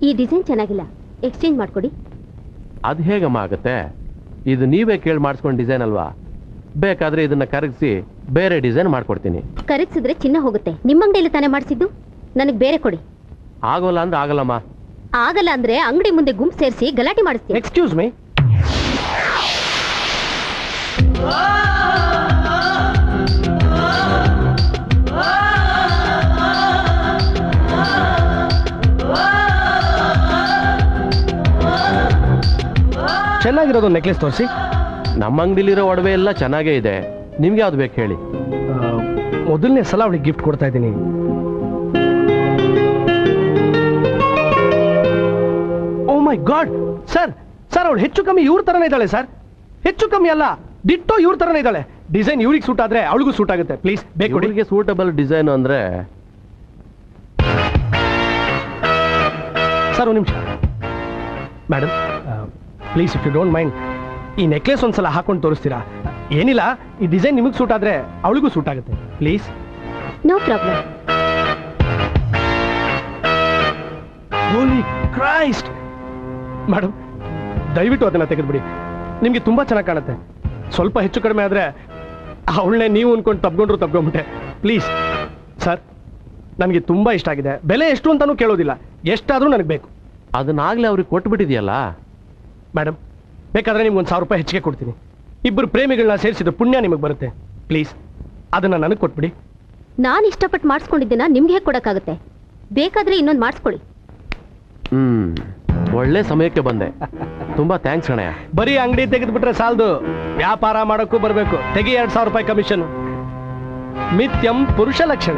ಈ ಡಿಸೈನ್ ಚೆನ್ನಾಗಿಲ್ಲ, ಎಕ್ಸ್ಚೇಂಜ್ ಮಾಡ್ಕೊಡಿ. ಅದು ಹೇಗಮ್ಮ ಆಗುತ್ತೆ? ಇದು ನೀವೇ ಕೇಳಿ ಮಾಡಿಸ್ಕೊಂಡು ಡಿಸೈನ್ ಅಲ್ವಾ? ಬೇಕಾದ್ರೆ ಇದನ್ನ ಕರಗಿಸಿ ಬೇರೆ ಡಿಸೈನ್ ಮಾಡ್ಕೊಡ್ತೀನಿ. ಕರಗಿಸಿದ್ರೆ ಚಿನ್ನ ಹೋಗುತ್ತೆ. ನಿಮ್ಮ ಅಂಗಡಿಯಲ್ಲಿ ತಾನೇ ಮಾಡಿಸಿದ್ದು, ನನಗೆ ಬೇರೆ ಕೊಡಿ. ಆಗೋಲ್ಲ ಅಂದ್ರೆ ಆಗಲ್ಲಮ್ಮ. ಆಗಲ್ಲ ಅಂದ್ರೆ ಅಂಗಡಿ ಮುಂದೆ ಗುಂಪು ಸೇರಿಸಿ ಗಲಾಟೆ ಮಾಡಿಸ್ತೀನಿ. Excuse me. ಚೆನ್ನಾಗಿರೋದು ನೆಕ್ಲೆಸ್ ತೋರಿಸಿ. ನಮ್ಮ ಅಂಗಡಿಲಿರೋ ಒಡವೆ ಎಲ್ಲ ಚೆನ್ನಾಗೇ ಇದೆ, ನಿಮ್ಗೆ ಯಾವ್ದು ಬೇಕು ಹೇಳಿ. ಮೊದಲನೇ ಸಲ ಅವಳಿಗೆ ಗಿಫ್ಟ್ ಕೊಡ್ತಾ ಇದ್ದೀನಿ. ಓ ಮೈ ಗಾಡ್ ಸರ್, ಸರ್ ಅವಳು ಹೆಚ್ಚು ಕಮ್ಮಿ ಇವ್ರ ತರನೇ ಇದ್ದಾಳೆ ಸರ್. ಹೆಚ್ಚು ಕಮ್ಮಿ ಅಲ್ಲ, ಡಿಟ್ಟೋ ಇವ್ರ ತರನೇ ಇದ್ದಾಳೆ. ಡಿಸೈನ್ ಇವ್ರಿಗೆ ಸೂಟ್ ಆದ್ರೆ ಅವಳಿಗೂ ಸೂಟ್ ಆಗುತ್ತೆ. ಪ್ಲೀಸ್ ಬೇಕು. ಇವರಿಗೆ ಸೂಟಬಲ್ ಡಿಸೈನ್ ಅಂದ್ರೆ ಸರ್ ಒಂದು ನಿಮಿಷ madam, please if you don't mind ಈ ನೆಕ್ಲೆಸ್ ಒಂದ್ಸಲ ಹಾಕೊಂಡು ತೋರಿಸ್ತೀರಾ? ಏನಿಲ್ಲ, ಈ ಡಿಸೈನ್ ನಿಮಗೆ ಸೂಟ್ ಆದ್ರೆ ಅವಳಿಗೂ ಸೂಟ್ ಆಗುತ್ತೆ. Please. No problem. Holy Christ madam, ದಯವಿಟ್ಟು ಅದನ್ನ ತೆಗೆದುಬಿಡಿ. ನಿಮಗೆ ತುಂಬಾ ಚೆನ್ನಾಗಿ ಕಾಣುತ್ತೆ. ಸ್ವಲ್ಪ ಹೆಚ್ಚು ಕಡಿಮೆ ಆದ್ರೆ ಅವಳನ್ನೇ ನೀವು ಅನ್ಕೊಂಡು ತಪ್ಕೊಂಡ್ಬಿಟ್ಟೆ. ಪ್ಲೀಸ್ ಸರ್, ನನಗೆ ತುಂಬಾ ಇಷ್ಟ ಆಗಿದೆ. ಬೆಲೆ ಎಷ್ಟು ಅಂತಾನೂ ಕೇಳೋದಿಲ್ಲ, ಎಷ್ಟಾದ್ರೂ ನನಗೆ ಬೇಕು. ಅದನ್ನಾಗ್ಲೇ ಅವ್ರಿಗೆ ಕೊಟ್ಟು ಬಿಟ್ಟಿದೆಯಲ್ಲ ಮೇಡಮ್. ಬೇಕಾದ್ರೆ ನಿಮ್ಗೆ ಒಂದು 1000 ರೂಪಾಯಿ ಹೆಚ್ಚಿಗೆ ಕೊಡ್ತೀನಿ. ಇಬ್ಬರು ಪ್ರೇಮಿಗಳನ್ನ ಸೇರಿಸಿದ ಪುಣ್ಯ ನಿಮಗೆ ಬರುತ್ತೆ. ಪ್ಲೀಸ್ ಅದನ್ನ ನನಗೆ ಕೊಟ್ಬಿಡಿ. ನಾನು ಇಷ್ಟಪಟ್ಟು ಮಾಡಿಸ್ಕೊಂಡಿದ್ದೀನ ನಿಮ್ಗೆ ಹೇಗೆ ಕೊಡಕ್ಕಾಗುತ್ತೆ? ಬೇಕಾದ್ರೆ ಇನ್ನೊಂದು ಮಾಡಿಸ್ಕೊಳ್ಳಿ. ಒಳ್ಳೆ ಸಮಯಕ್ಕೆ ಬಂದೆ, ತುಂಬಾ ಥ್ಯಾಂಕ್ಸ್ ಕಣಯ್ಯ. ಬರೀ ಅಂಗಡಿ ತೆಗೆದುಬಿಟ್ರೆ ಸಾಲದು, ವ್ಯಾಪಾರ ಮಾಡೋಕ್ಕೂ ಬರಬೇಕು. ತೆಗಿ 2000 ರೂಪಾಯಿ ಕಮಿಷನ್. ಮಿಥ್ಯಂ ಪುರುಷ ಲಕ್ಷಣ.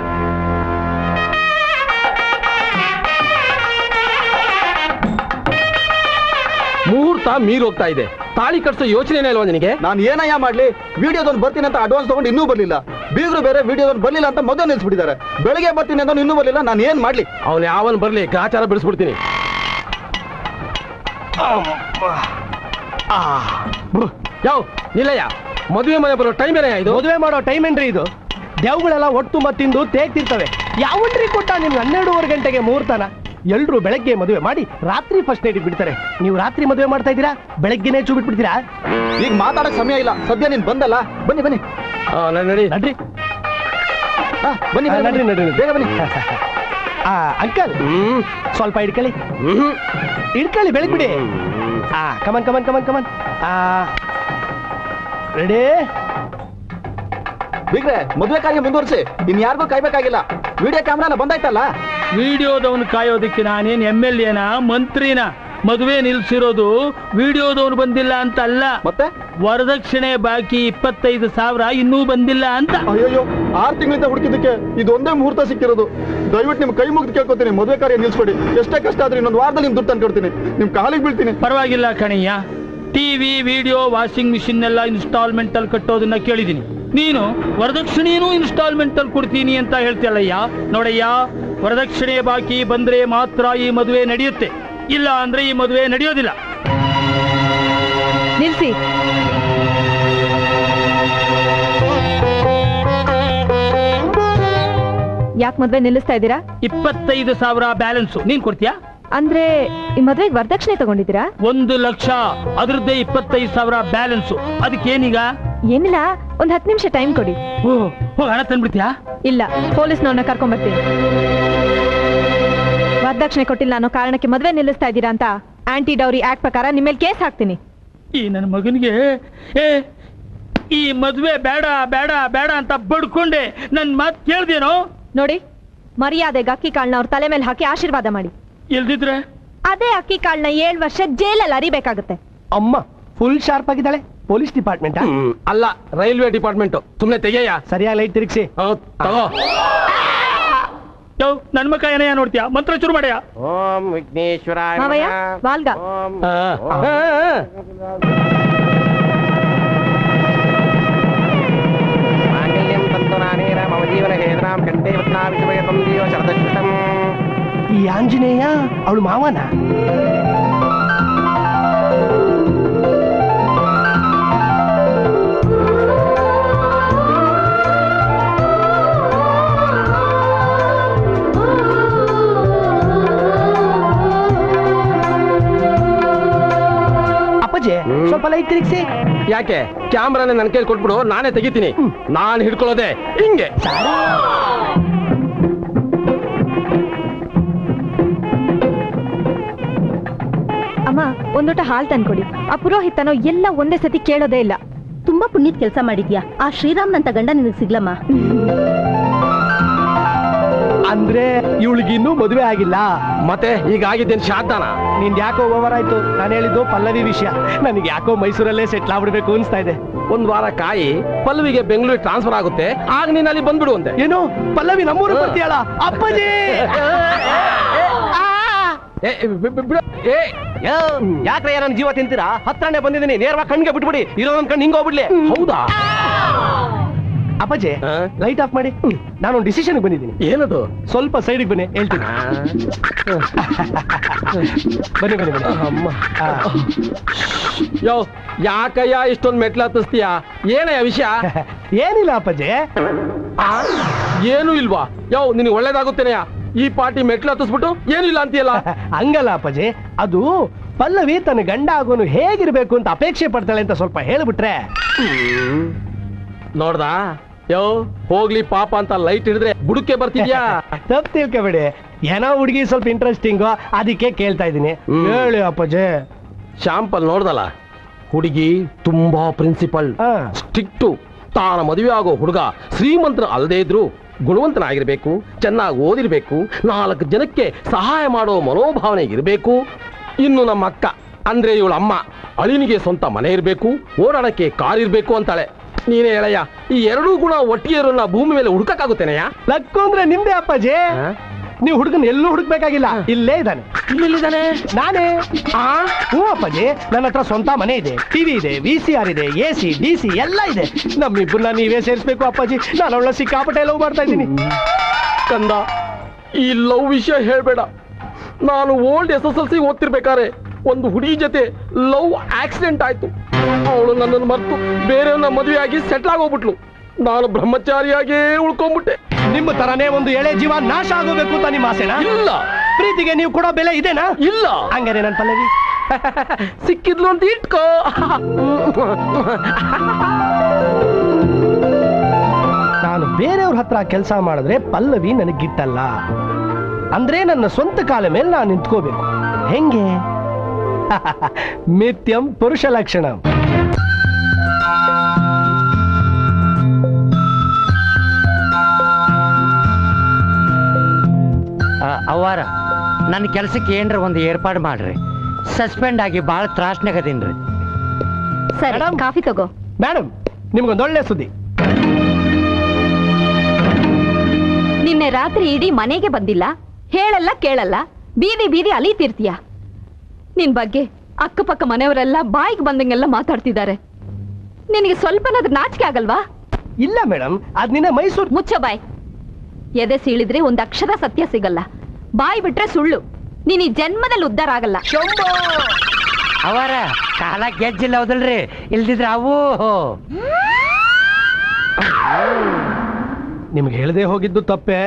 ಮುಹೂರ್ತ ಮೀರೋಗ್ತಾ ಇದೆ. ತಾಳಿ ಕಟ್ಸೋ ಯೋಚನೆ ಇಲ್ವಾ ನಿನಗೆ? ನಾನು ಏನಯ್ಯ ಮಾಡ್ಲಿ? ವಿಡಿಯೋದೊಂದು ಬರ್ತೀನಿ ಅಂತ ಅಡ್ವಾನ್ಸ್ ತಗೊಂಡು ಇನ್ನೂ ಬರ್ಲಿಲ್ಲ. ಬೀಗರು ಬೇರೆ ವಿಡಿಯೋದೊಂದು ಬರ್ಲಿಲ್ಲ ಅಂತ ಮದುವೆ ನಿಲ್ಸ್ಬಿಟ್ಟಿದ್ದಾರೆ. ಬೆಳಗ್ಗೆ ಬರ್ತೀನಿ ಅಂತ ಇನ್ನೂ ಬರ್ಲಿಲ್ಲ. ನಾನು ಏನ್ ಮಾಡ್ಲಿ? ಅವನು ಯಾವನ್ ಬರ್ಲಿ, ಗ್ರಾಚಾರ ಬಿಡಿಸ್ಬಿಡ್ತೀನಿ. ಯಾವ ನಿಲ್ಲಯ್ಯ, ಮದುವೆ ಮನೆ ಬರೋ ಟೈಮ್ ಏನೇ ಇದು? ಮದುವೆ ಮಾಡೋ ಟೈಮ್ ಏನ್ರಿ ಇದು? ದೇವುಗಳೆಲ್ಲ ಒಟ್ಟು ಮತ್ತಿಂದು ತೇಗ್ತಿರ್ತವೆ. ಯಾವನ್ರಿ ಕೊಟ್ಟ ನಿಮ್ಗೆ 12:30 ಗಂಟೆಗೆ ಮುಹೂರ್ತನ? ಎಲ್ರು ಬೆಳಗ್ಗೆ ಮದುವೆ ಮಾಡಿ ರಾತ್ರಿ ಫಸ್ಟ್ ನೈಟ್ ಬಿಡ್ತಾರೆ. ನೀವು ರಾತ್ರಿ ಮದುವೆ ಮಾಡ್ತಾ ಇದ್ದೀರಾ, ಬೆಳಗ್ಗೆನೇ ಚೂ ಬಿಟ್ಬಿಡ್ತೀರಾ? ಈಗ ಮಾತಾಡಕ್ ಸಮಯ ಇಲ್ಲ. ಸದ್ಯ ನೀನ್ ಬಂದಲ್ಲ, ಬನ್ನಿ ಬನ್ನಿ ನಡ್ರಿ ನಡ್ರಿ ಬನ್ನಿ ನಡ್ರಿ ನಡ್ರಿ ಬೇಗ ಬನ್ನಿ. ಅಂಕಲ್ ಸ್ವಲ್ಪ ಇಡ್ಕೊಳ್ಳಿ, ಇಡ್ಕೊಳ್ಳಿ, ಬೆಳಗ್ಬಿಡಿ. Come on come on come on come on. Ready? ಬಿಗ್ರೆ, ಮದುವೆ ಕಾರ್ಯ ಮುಂದುವರಿಸಿ. ಇನ್ ಯಾರಿಗೂ ಕಾಯ್ಬೇಕಾಗಿಲ್ಲ. ವಿಡಿಯೋ ಕ್ಯಾಮ್ರಾನ ಬಂದಾಯ್ತಲ್ಲ. ವಿಡಿಯೋದವನು ಕಾಯೋದಕ್ಕೆ ನಾನೇನ್ MLAನ ಮಂತ್ರಿನ? ಮದುವೆ ನಿಲ್ಸಿರೋದು ವಿಡಿಯೋದವನು ಬಂದಿಲ್ಲ ಅಂತ ಅಲ್ಲ, ಮತ್ತೆ ವರದಕ್ಷಿಣೆ ಬಾಕಿ 25,000 ಇನ್ನೂ ಬಂದಿಲ್ಲ ಅಂತ. ಅಯ್ಯೋ, 6 ತಿಂಗಳಿಂದ ಹುಡುಕಿದ್ದಕ್ಕೆ ಇದೊಂದೇ ಮುಹೂರ್ತ ಸಿಕ್ಕಿರೋದು. ದಯವಿಟ್ಟು ನಿಮ್ ಕೈ ಮುಗಿದು ಕೇಳ್ಕೊತೀನಿ, ಮದುವೆ ಕಾರ್ಯ ನಿಲ್ಸ್ಕೊಡಿ. ಎಷ್ಟೇ ಕಷ್ಟ ಆದ್ರೆ ಇನ್ನೊಂದು ವಾರದಲ್ಲಿ ನಿಮ್ ದುಡ್ಡು ತಂದ್ಕೊಡ್ತೀನಿ. ನಿಮ್ ಕಾಲಿಗೆ ಬೀಳ್ತೀನಿ. ಪರವಾಗಿಲ್ಲ ಕಣಯ್ಯ, ಟಿವಿ, ವಿಡಿಯೋ, ವಾಷಿಂಗ್ ಮಿಷಿನ್ ಎಲ್ಲ ಇನ್ಸ್ಟಾಲ್ಮೆಂಟ್ ಅಲ್ಲಿ ಕಟ್ಟೋದನ್ನ ಕೇಳಿದೀನಿ. ನೀನು ವರದಕ್ಷಿಣೆನೂ ಇನ್ಸ್ಟಾಲ್ಮೆಂಟ್ ಅಲ್ಲಿ ಕೊಡ್ತೀನಿ ಅಂತ ಹೇಳ್ತಿಯಲ್ಲಯ್ಯ. ನೋಡಯ್ಯ, ವರದಕ್ಷಿಣೆ ಬಾಕಿ ಬಂದ್ರೆ ಮಾತ್ರ ಈ ಮದುವೆ ನಡೆಯುತ್ತೆ, ಇಲ್ಲ ಅಂದ್ರೆ ಈ ಮದುವೆ ನಡೆಯೋದಿಲ್ಲ. ನಿಲ್ಸಿ. ಯಾಕೆ ಮದ್ವೆ ನಿಲ್ಲಿಸ್ತಾ ಇದ್ದೀರಾ? 25,000 ಬ್ಯಾಲೆನ್ಸ್ ನೀನ್ ಕೊಡ್ತೀಯಾ? ಅಂದ್ರೆ ಈ ಮದ್ವೆಗೆ ವರದಕ್ಷಿಣೆ ತಗೊಂಡಿದ್ದೀರಾ? 1 ಲಕ್ಷ, ಅದ್ರದ್ದೇ 25,000 ಬ್ಯಾಲೆನ್ಸ್. ಅದಕ್ಕೇನೀಗ? ಏನಿಲ್ಲ, ಒಂದ್ 10 ನಿಮಿಷ ಟೈಮ್ ಕೊಡಿ. ಹಣ ತಂದ್ಬಿಡ್ತೀಯಾ? ಇಲ್ಲ, ಪೊಲೀಸ್ನವ್ರನ್ನ ಕರ್ಕೊಂಡ್ ಬರ್ತೀನಿ. ವರದಕ್ಷಿಣೆ ಕೊಟ್ಟಿಲ್ಲ ಅನ್ನೋ ಕಾರಣಕ್ಕೆ ಮದ್ವೆ ನಿಲ್ಲಿಸ್ತಾ ಇದ್ದೀರಾ ಅಂತ ಆಂಟಿ ಡೌರಿ ಆಕ್ಟ್ ಪ್ರಕಾರ ನಿಮ್ಮ ಮೇಲೆ ಕೇಸ್ ಹಾಕ್ತೀನಿ. ಈ ನನ್ನ ಮಗನಿಗೆ ಈ ಮದ್ವೆ ಬೇಡ ಬೇಡ ಬೇಡ ಅಂತ ಬಡ್ಕೊಂಡೆ ನನ್ ಮಾತು ಕೇಳ್ದೇನೋ? ನೋಡಿ, ಮರ್ಯಾದೆಗೆ ಅಕ್ಕಿ ಕಾಳನ್ನ ಅವ್ರ ತಲೆ ಮೇಲೆ ಹಾಕಿ ಆಶೀರ್ವಾದ ಮಾಡಿ. ಇಲ್ದಿದ್ರೆ ಅದೇ ಅಕ್ಕಿ ಕಾಳನ್ನ 7 ವರ್ಷ ಜೈಲಲ್ಲಿ ಅರಿಬೇಕಾಗುತ್ತೆ. ಅಮ್ಮ ಫುಲ್ ಶಾರ್ಪ್ ಆಗಿದ್ದಾಳೆ. ಪೊಲೀಸ್ ಡಿಪಾರ್ಟ್ಮೆಂಟ್ ಅಲ್ಲ, ರೈಲ್ವೆ ಡಿಪಾರ್ಟ್ಮೆಂಟ್. ಸುಮ್ನೆ ತೆಗೆಯ. ಸರಿಯಾಗಿ ಲೈಟ್ ತಿರುಗಿಸಿ. ತಗೋ. ನನ್ ಮಕ್ಕ ಏನಯ್ಯ ನೋಡ್ತೀಯಾ? ಮಂತ್ರ ಶುರು ಮಾಡ್ಯಾ? ಓಂ ವಿಘ್ನೇಶ್ವರಾಯ ಮಾವಯ್ಯ, ವಾಲ್ಗ. ಈ ಆಂಜನೇಯ ಅವಳು ಮಾವನ? ಸ್ವಲ್ಪ ಲೈಟ್ ತಿರುಗಿಸಿ. ಯಾಕೆ ಕ್ಯಾಮ್ರಾನ ನನ್ನ ಕೈಲಿ ಕೊಟ್ಬಿಡು, ನಾನೇ ತೆಗಿತೀನಿ. ನಾನು ಹಿಡ್ಕೊಳ್ಳೋದೆ ಹಿಂಗೆ. ಅಮ್ಮ ಒಂದೋಟ ಹಾಲ್ ತಂದ್ಕೊಡಿ. ಆ ಪುರೋಹಿತನೋ ಎಲ್ಲ ಒಂದೇ ಸತಿ ಕೇಳೋದೇ ಇಲ್ಲ. ತುಂಬಾ ಪುಣ್ಯದ ಕೆಲಸ ಮಾಡಿದ್ಯಾ. ಆ ಶ್ರೀರಾಮ್ನಂತ ಗಂಡ ನಿನಗೆ ಸಿಗ್ಲಮ್ಮ. ಅಂದ್ರೆ ಇವಳಿಗಿನ್ನೂ ಮದುವೆ ಆಗಿಲ್ಲ. ಮತ್ತೆ ಈಗ ಆಗಿದ್ದೇನು ಶಾದ್ದಾನ? ನಿಂದ್ ಯಾಕೋ ಓವರ್ ಆಯ್ತು. ನಾನು ಹೇಳಿದ್ದು ಪಲ್ಲವಿ ವಿಷಯ. ನನಗೆ ಯಾಕೋ ಮೈಸೂರಲ್ಲೇ ಸೆಟ್ಲ್ ಆಗ್ಬಿಡ್ಬೇಕು ಅನ್ಸ್ತಾ ಇದೆ. ಒಂದ್ ವಾರ ಕಾಯಿ, ಪಲ್ಲವಿಗೆ ಬೆಂಗಳೂರಿಗೆ ಟ್ರಾನ್ಸ್ಫರ್ ಆಗುತ್ತೆ, ಆಗ ನೀನ್ ಅಲ್ಲಿ ಬಂದ್ಬಿಡು ಅಂತೆ. ಏನು ಪಲ್ಲವಿ ನಮ್ಮೂರು ಬರ್ತೀಯಳ? ಅಪ್ಪಾಜಿ ಯಾಕ್ರೆ ನನ್ನ ಜೀವ ತಿಂತೀರಾ? ಹತ್ರನೇ ಬಂದಿದ್ದೀನಿ, ನೇರವಾಗಿ ಕಣ್ಣಿಗೆ ಬಿಟ್ಬಿಡಿ. ಇರೋದೊಂದ್ ಕಣ್ಣು ಹಿಂಗ್ ಹೋಗ್ಬಿಡ್ಲಿ. ಹೌದಾ ಅಪ್ಪಾಜಿ? ಲೈಟ್ ಆಫ್ ಮಾಡಿ. ನಾನೊಂದು ಡಿಸಿಷನ್ ಬಂದಿದ್ದೀನಿ. ಏನದು? ಸ್ವಲ್ಪ ಸೈಡಿಗೆ ಬನ್ನಿ, ಹೇಳ್ತೀನಿ. ಬನ್ನಿ ಬನ್ನಿ ಬನ್ನಿ. ಅಮ್ಮ ಯೋ, ಯಾಕಯ್ಯ ಇಷ್ಟೊಂದು ಮೆಟ್ಲು ಹತ್ತಿಸ್ತೀಯಾ? ಏನಯ್ಯ ವಿಷಯ? ಏನಿಲ್ಲ ಅಪ್ಪಾಜಿ. ಏನು ಇಲ್ವಾ? ಯೋ, ನಿನಗೆ ಒಳ್ಳೇದಾಗುತ್ತೇನೆಯಾ? ಈ ಪಾರ್ಟಿ ಮೆಟ್ಲು ಹತ್ತಿಸ್ಬಿಟ್ಟು ಏನು ಇಲ್ಲ ಅಂತೀಯಲ್ಲ? ಹಂಗಲ್ಲ ಅಪ್ಪಾಜಿ, ಅದು ಪಲ್ಲವಿ ತನ್ನ ಗಂಡ ಆಗೋನು ಹೇಗಿರ್ಬೇಕು ಅಂತ ಅಪೇಕ್ಷೆ ಪಡ್ತಾಳೆ ಅಂತ ಸ್ವಲ್ಪ ಹೇಳ್ಬಿಟ್ರೆ. ನೋಡ್ದಾ? ಯೋ, ಹೋಗ್ಲಿ ಪಾಪ ಅಂತ ಲೈಟ್ ಹಿಡಿದ್ರೆ ಬುಡಕ್ಕೆ ಬರ್ತಿದ್ಯಾ? ತಪ್ಪು ತಿಳ್ಕೊಬೇಡಿ, ಏನೋ ಹುಡುಗಿ ಸ್ವಲ್ಪ ಇಂಟ್ರೆಸ್ಟಿಂಗು, ಅದಕ್ಕೆ ಕೇಳ್ತಾ ಇದ್ದೀನಿ. ಹೇಳಿ ಅಪ್ಪಾಜಿ. ಶಾಂಪಲ್ ನೋಡ್ದಲ್ಲ, ಹುಡುಗಿ ತುಂಬಾ ಪ್ರಿನ್ಸಿಪಲ್, ಸ್ಟ್ರಿಕ್ಟು. ತಾನ ಮದುವೆ ಆಗೋ ಹುಡುಗ ಶ್ರೀಮಂತರ ಅಲ್ಲದೇ ಇದ್ರು ಗುಣವಂತನಾಗಿರ್ಬೇಕು, ಚೆನ್ನಾಗಿ ಓದಿರ್ಬೇಕು, 4 ಜನಕ್ಕೆ ಸಹಾಯ ಮಾಡೋ ಮನೋಭಾವನೆ ಇರಬೇಕು. ಇನ್ನು ನಮ್ಮ ಅಕ್ಕ ಅಂದ್ರೆ ಇವಳ ಅಮ್ಮ, ಅಳಿನಿಗೆ ಸ್ವಂತ ಮನೆ ಇರಬೇಕು, ಓಡಾಡಕ್ಕೆ ಕಾರ್ ಇರಬೇಕು ಅಂತಾಳೆ. ನೀನೇ ಹೇಳಯ್ಯ, ಈ 2 ಗುಣ ಒಟ್ಟಿಗೆ ಇರೋನ್ನ ಭೂಮಿ ಮೇಲೆ ಹುಡುಕಕ್ಕಾಗುತ್ತೇನೆಯಾ? ಲಕ್ಕು ಅಂದ್ರೆ ನಿಮ್ದೆ ಅಪ್ಪಾಜಿ. ನೀವು ಹುಡುಗನ್ ಎಲ್ಲೂ ಹುಡುಕ್ಬೇಕಾಗಿಲ್ಲ, ಇಲ್ಲೇ ಇದ್ದಾನೆ. ಇಲ್ಲಿದ್ದಾನೆ? ನಾನೇ. ಹ್ಞೂ ಅಪ್ಪಾಜಿ, ನನ್ನ ಹತ್ರ ಸ್ವಂತ ಮನೆ ಇದೆ, ಟಿವಿ ಇದೆ, VCR ಇದೆ, AC DC ಎಲ್ಲ ಇದೆ. ನಮ್ಮಿಬ್ಬರನ್ನ ನೀವೇ ಸೇರಿಸ್ಬೇಕು ಅಪ್ಪಾಜಿ. ನಾನು ಅವಳ ಸಿಕ್ಕಾಪಟ್ಟೆ ಲವ್ ಮಾಡ್ತಾ ಇದ್ದೀನಿ. ಕಂದ, ಈ ಲವ್ ವಿಷಯ ಹೇಳ್ಬೇಡ. ನಾನು ಓಲ್ಡ್ SSLC ಓದ್ತಿರ್ಬೇಕಾರೆ ಒಂದು ಹುಡುಗಿ ಜೊತೆ ಲವ್ ಆಕ್ಸಿಡೆಂಟ್ ಆಯ್ತು. ಅವಳು ನನ್ನನ್ನು ಮರೆತು ಬೇರೆಯವ್ರನ್ನ ಮದುವೆ ಆಗಿ ಸೆಟ್ಲ್ ಆಗೋಗ್ಬಿಟ್ಲು. ನಾನು ಬ್ರಹ್ಮಚಾರಿಯಾಗೇ ಉಳ್ಕೊಂಡ್ಬಿಟ್ಟೆ. ನಿಮ್ಮ ತರನೇ ಒಂದು ಎಳೆ ಜೀವ ನಾಶ ಆಗೋಬೇಕು ಅಂತ ನಿಮ್ಮ ಆಸೆನಾ? ಇಲ್ಲ. ಪ್ರೀತಿಗೆ ನೀವು ಕೊಡೋ ಬೆಲೆ ಇದೆನಾ? ಇಲ್ಲ. ಹಂಗಾರೆ ನನ್ನ ಪಲ್ಲವಿ ಸಿಕ್ಕಿದ್ಲು ಅಂತ ಇಟ್ಕೋ. ನಾನು ಬೇರೆಯವ್ರ ಹತ್ರ ಕೆಲಸ ಮಾಡಿದ್ರೆ ಪಲ್ಲವಿ ನನಗಿಟ್ಟಲ್ಲ. ಅಂದ್ರೆ ನನ್ನ ಸ್ವಂತ ಕಾಲ ಮೇಲೆ ನಾನು ನಿಂತ್ಕೋಬೇಕು. ಹೆಂಗೆ? ಮಿಥ್ಯಂ ಪುರುಷ ಲಕ್ಷಣ. ಅವ್ವಾರ, ನನ್ನ ಕೆಲಸಕ್ಕೆ ಏನ್ರ ಒಂದು ಏರ್ಪಾಡು ಮಾಡ್ರಿ. ಸಸ್ಪೆಂಡ್ ಆಗಿ ಭಾಳ ತ್ರಾಸ್ನಾಗದೀನ್ರಿ. ಸರಿ, ಕಾಫಿ ತಗೋ. ಮೇಡಮ್, ನಿಮ್ಗೊಂದೊಳ್ಳೆ ಸುದ್ದಿ. ನಿನ್ನೆ ರಾತ್ರಿ ಇಡೀ ಮನೆಗೆ ಬಂದಿಲ್ಲ, ಹೇಳಲ್ಲ ಕೇಳಲ್ಲ, ಬೀದಿ ಬೀದಿ ಅಲೀತಿರ್ತೀಯ. ನಿನ್ ಬಗ್ಗೆ ಅಕ್ಕಪಕ್ಕ ಮನೆಯವರೆಲ್ಲ ಬಾಯಿಗೆ ಬಂದಂಗೆಲ್ಲ ಮಾತಾಡ್ತಿದ್ದಾರೆ. ನಿನಗೆ ಸ್ವಲ್ಪನಾದ್ರೂ ನಾಚಿಕೆ ಆಗಲ್ವಾ? ಇಲ್ಲ ಮೇಡಮ್, ಅದ್ ನಿನ್ನೆ ಮೈಸೂರು. ಮುಚ್ಚ ಬಾಯ್. ಎದೆ ಸೀಳಿದ್ರೆ ಒಂದ್ ಅಕ್ಷರ ಸತ್ಯ ಸಿಗಲ್ಲ. ಬಾಯಿ ಬಿಟ್ರೆ ಸುಳ್ಳು. ನೀನ್ ಈ ಜನ್ಮದಲ್ಲಿ ಉದ್ಧಾರ ಆಗಲ್ಲ. ಅವರ ಕಾಲ ಗೆಜ್ಜಿಲ್ಲ ಹೌದಲ್ರಿ, ಇಲ್ದಿದ್ರೆ ಅವು. ನಿಮ್ಗೆ ಹೇಳದೆ ಹೋಗಿದ್ದು ತಪ್ಪೆ.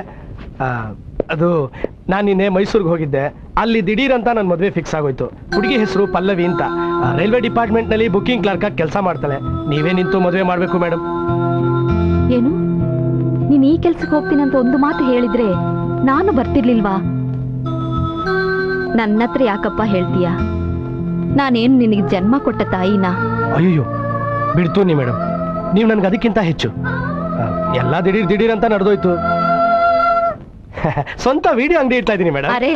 ಅದು ನಾನು ನಿನ್ನೆ ಮೈಸೂರಿಗೆ ಹೋಗಿದ್ದೆ. ಅಲ್ಲಿ ದಿಢೀರ್ ಅಂತ ನನ್ನ ಮದುವೆ ಫಿಕ್ಸ್ ಆಗೋಯ್ತು. ಹುಡುಗಿ ಹೆಸರು ಪಲ್ಲವಿ ಅಂತ. ರೈಲ್ವೆ ಡಿಪಾರ್ಟ್ಮೆಂಟ್ ನಲ್ಲಿ ಬುಕಿಂಗ್ ಕ್ಲರ್ಕ್ ಆಗಿ ಕೆಲಸ ಮಾಡ್ತಾಳೆ. ನೀವೇ ನಿಂತು ಮದುವೆ ಮಾಡ್ಬೇಕು ಮೇಡಮ್. ಏನು, ನೀನ್ ಈ ಕೆಲ್ಸಕ್ಕೆ ಹೋಗ್ತೀನಂತ ಒಂದು ಮಾತು ಹೇಳಿದ್ರೆ ನಾನು ಬರ್ತಿರ್ಲಿಲ್ವಾ? ನನ್ನ ಹತ್ರ ಯಾಕಪ್ಪ ಹೇಳ್ತೀಯ? ನಾನೇನು ನಿನಗೆ ಜನ್ಮ ಕೊಟ್ಟ ತಾಯಿನಾ? ಅಯ್ಯೋ ಬಿಡ್ತು ನೀ ಮೇಡಮ್, ನೀವು ನನ್ಗೆ ಅದಕ್ಕಿಂತ ಹೆಚ್ಚು. ಎಲ್ಲ ದಿಢೀರ್ ಅಂತ ನಡೆದೋಯ್ತು. ಸ್ವಂತ ವಿಡಿಯೋ ಅಂಗಡಿ ಇಡ್ತಾ ಇದೀನಿ ಮೇಡಮ್. ಅರೆ,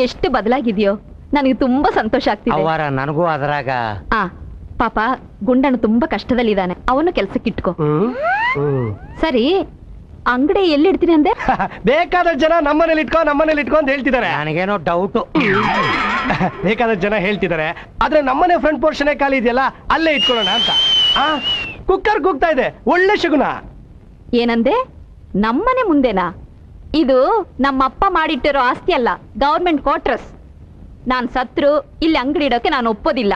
ಎಷ್ಟು ಬದಲಾಗಿದೆಯೋ, ನನಗೆ ತುಂಬಾ ಸಂತೋಷ ಆಗ್ತಿದೆ. ಅವರ ನನಗೂ ಅದರಾಗ. ಪಾಪ ಗುಂಡಣ್ಣ ತುಂಬಾ ಕಷ್ಟದಲ್ಲಿದ್ದಾನೆ, ಅವನು ಕೆಲ್ಸಕ್ಕೆ ಇಟ್ಕೋ. ಸರಿ, ಅಂಗಡಿ ಎಲ್ಲಿ ಇಡ್ತೀನಿ ಅಂದೆ? ಬೇಕಾದ ಜನ ನಮ್ಮನೇಲಿ ಇಟ್ಕೊ ಅಂತ ಹೇಳ್ತಿದ್ದಾರೆ. ನನಗೇನೋ ಡೌಟು. ಬೇಕಾದ ಜನ ಹೇಳ್ತಿದ್ದಾರೆ, ಆದ್ರೆ ನಮ್ಮನೆ ಫ್ರಂಟ್ ಪೋರ್ಷನ್ ಖಾಲಿ ಇದೆಯಲ್ಲ, ಅಲ್ಲೇ ಇಟ್ಕೊಳ್ಳೋಣ ಅಂತ. ಕುಕ್ಕರ್ ಕೂಗ್ತಾ ಇದೆ, ಒಳ್ಳೆ ಶಗುನ. ಏನಂದೆ? ನಮ್ಮನೆ ಮುಂದೆನಾ? ಇದು ನಮ್ಮಪ್ಪ ಮಾಡಿಟ್ಟಿರೋ ಆಸ್ತಿ ಅಲ್ಲ, ಗವರ್ಮೆಂಟ್ ಕ್ವಾರ್ಟರ್ಸ್. ನಾನ್ ಸತ್ರು ಇಲ್ಲಿ ಅಂಗಡಿ ಇಡೋಕೆ ನಾನು ಒಪ್ಪೋದಿಲ್ಲ.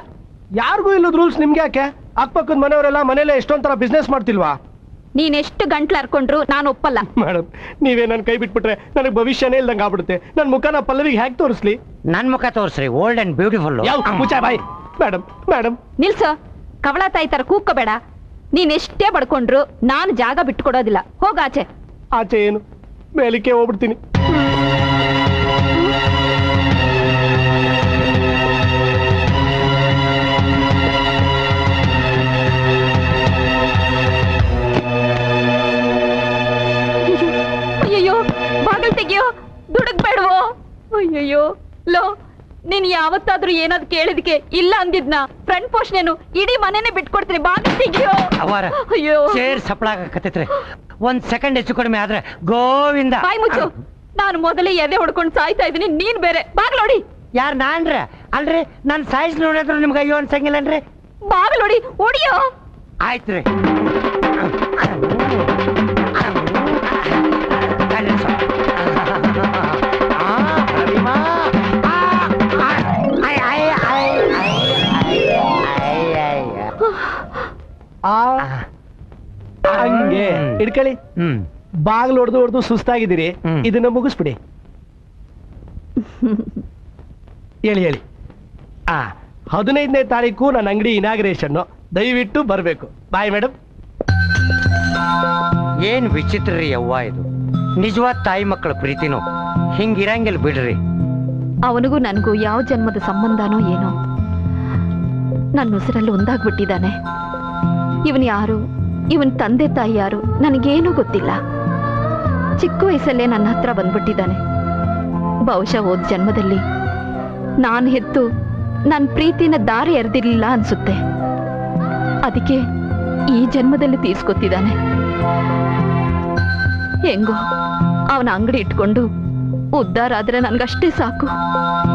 ಯಾರಿಗೂ ಇಲ್ಲದ ರೂಲ್ಸ್ ನಿಮ್ಗೆ ಯಾಕೆ? ಅಕ್ಕಪಕ್ಕದ ಮನೆಯವರೆಲ್ಲ ಮನೇಲೆ ಎಷ್ಟೊಂಥರ ಬಿಸ್ನೆಸ್ ಮಾಡ್ತಿಲ್ವಾ? ನೀನೆಷ್ಟು ಗಂಟ್ಲು ಹರ್ಕೊಂಡ್ರು ನಾನು ಒಪ್ಪಲ್ಲ. ಮೇಡಮ್, ನೀವೇ ನನ್ ಕೈ ಬಿಟ್ಬಿಟ್ರೆ ನನಗೆ ಭವಿಷ್ಯನೇ ಇಲ್ದಂಗೆ ಆಗ್ಬಿಡುತ್ತೆ. ನನ್ ಮುಖನ ಪಲ್ಲವಿಗೆ ಹ್ಯಾಕ್ ತೋರಿಸ್ಲಿ? ನನ್ ಮುಖ ತೋರಿಸ್ರಿ, old and beautiful. Bye madam. ನಿಲ್ಸು. ಕವಳ ತಾಯಿ ತರ ಕೂಗ್ಕೋಬೇಡ. ನೀನ್ ಎಷ್ಟೇ ಬಡ್ಕೊಂಡ್ರು ನಾನು ಜಾಗ ಬಿಟ್ಕೊಡೋದಿಲ್ಲ. ಹೋಗಾಚೆ. ಆಚೆ ಏನು, ಮೇಲಿಕ್ಕೆ ಹೋಗ್ಬಿಡ್ತೀನಿ. ಅಯ್ಯಯ್ಯೋ, ಬಾಗಿಲು ತೆಗಿಯೋ, ದುಡುಕ್ಬೇಡವೋ. ಅಯ್ಯಯ್ಯೋ, ಲೋ, ನೀನ್ ಯಾವತ್ತಾದ್ರೂ ಏನಾದ್ರು ಕೇಳಿದಕ್ಕೆ ಇಲ್ಲ ಅಂದಿದ್ನ ಫ್ರಂಟ್ ಪೋಷಣೆನು ಇಡೀ ಮನೆನೇ ಬಿಟ್ಕೊಡ್ತೀನಿ. ಬಾಗಿಲು ತೆಗಿಯೋ. ಅವರ ಅಯ್ಯೋ, ಸೇರ್ ಸಪ್ಳಾಗಕತ್ತೈತ್ರಿ. ಒಂದ್ ಸೆಕೆಂಡ್ ಹೆಚ್ಚು ಕಡಿಮೆ ಆದ್ರೆ ಗೋವಿಂದ. ಬಾಯ್ ಮುಚ್ಚು. ನಾನು ಮೊದಲೇ ಎದೆ ಹೊಡ್ಕೊಂಡು ಸಾಯ್ತಾ ಇದ್ದೀನಿ, ನೀನ್ ಬೇರೆ. ಬಾಗ್ಲೋಡಿ. ಯಾರ್ ನಾನ್ರ? ಅಲ್ರಿ ನನ್ ಸೈಜ್ ನೋಡಿದ್ರು ನಿಮ್ಗೆ ಅಯ್ಯೋ ಅನ್ಸಂಗಿಲ್ಲನ್ರಿ? ಬಾಗ್ಲೋಡಿ, ಹೊಡಿಯೋ. ಆಯ್ತ್ರಿ. ಹಂಗೆ ಇಡ್ಕೊಳ್ಳಿ. ಬಾಗ್ಲು ಹೊಡೆದು ಸುಸ್ತಾಗಿದ್ದೀರಿ, ಇದನ್ನ ಮುಗಿಸ್ಬಿಡಿ. ಹೇಳಿ 15ನೇ ತಾರೀಕು ನನ್ನ ಅಂಗಡಿ ಇನಾಗ್ರೇಷನ್, ದಯವಿಟ್ಟು ಬರಬೇಕು. Bye madam. ಏನ್ ವಿಚಿತ್ರ ರೀ ಅವ್ವ ಇದು. ನಿಜವಾದ ತಾಯಿ ಮಕ್ಕಳ ಪ್ರೀತಿನೂ ಹಿಂಗಿರಂಗಿಲ್ಲ ಬಿಡ್ರಿ. ಅವನಿಗೂ ನನಗೂ ಯಾವ ಜನ್ಮದ ಸಂಬಂಧನೋ ಏನೋ, ನನ್ನ ಉಸಿರಲ್ಲಿ ಒಂದಾಗ್ಬಿಟ್ಟಿದ್ದಾನೆ. ಇವನ್ ಯಾರು, ಇವನ್ ತಂದೆ ತಾಯಿ ಯಾರು ನನಗೇನೂ ಗೊತ್ತಿಲ್ಲ. ಚಿಕ್ಕ ವಯಸ್ಸಲ್ಲೇ ನನ್ನ ಹತ್ರ ಬಂದ್ಬಿಟ್ಟಿದ್ದಾನೆ. ಬಹುಶಃ ಹೋದ ಜನ್ಮದಲ್ಲಿ ನಾನು ಹೆತ್ತು ನನ್ನ ಪ್ರೀತಿನ ದಾರಿ ಎರೆದಿರ್ಲಿಲ್ಲ ಅನ್ಸುತ್ತೆ. ಅದಕ್ಕೆ ಈ ಜನ್ಮದಲ್ಲಿ ತೀರ್ಸ್ಕೊತಿದ್ದಾನೆ. ಹೆಂಗೋ ಅವನ ಅಂಗಡಿ ಇಟ್ಕೊಂಡು ಉದ್ಧಾರ ಆದ್ರೆ ನನ್ಗಷ್ಟೇ ಸಾಕು.